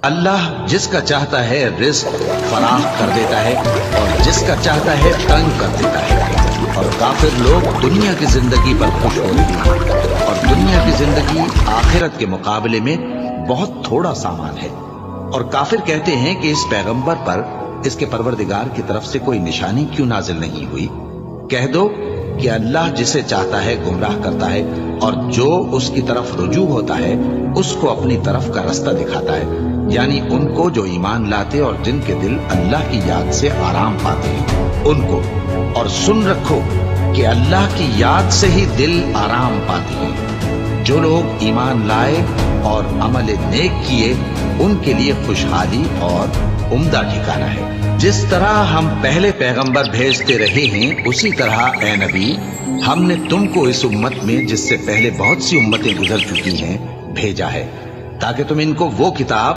अल्लाह जिसका चाहता है रिज़्क फराह कर देता है और जिसका चाहता है तंग कर देता है। और काफिर लोग दुनिया की जिंदगी पर खुश हो रहे हैं और दुनिया की जिंदगी आखिरत के मुकाबले में बहुत थोड़ा सामान है। और काफिर कहते हैं कि इस पैगंबर पर इसके परवरदिगार की तरफ से कोई निशानी क्यों नाजिल नहीं हुई। कह दो कि अल्लाह जिसे चाहता है गुमराह करता है और जो उसकी तरफ रुजू होता है उसको अपनी तरफ का रास्ता दिखाता है, यानी उनको जो ईमान लाते और जिनके दिल अल्लाह की याद से आराम पाते हैं उनको। और सुन रखो कि अल्लाह की याद से ही दिल आराम पाते हैं। जो लोग ईमान लाए और अमल नेक किए उनके लिए खुशहाली और उम्दा ठिकाना है। जिस तरह हम पहले पैगंबर भेजते रहे हैं उसी तरह ए नबी हमने तुमको इस उम्मत में जिससे पहले बहुत सी उम्मतें गुजर चुकी हैं भेजा है, ताकि तुम इनको वो किताब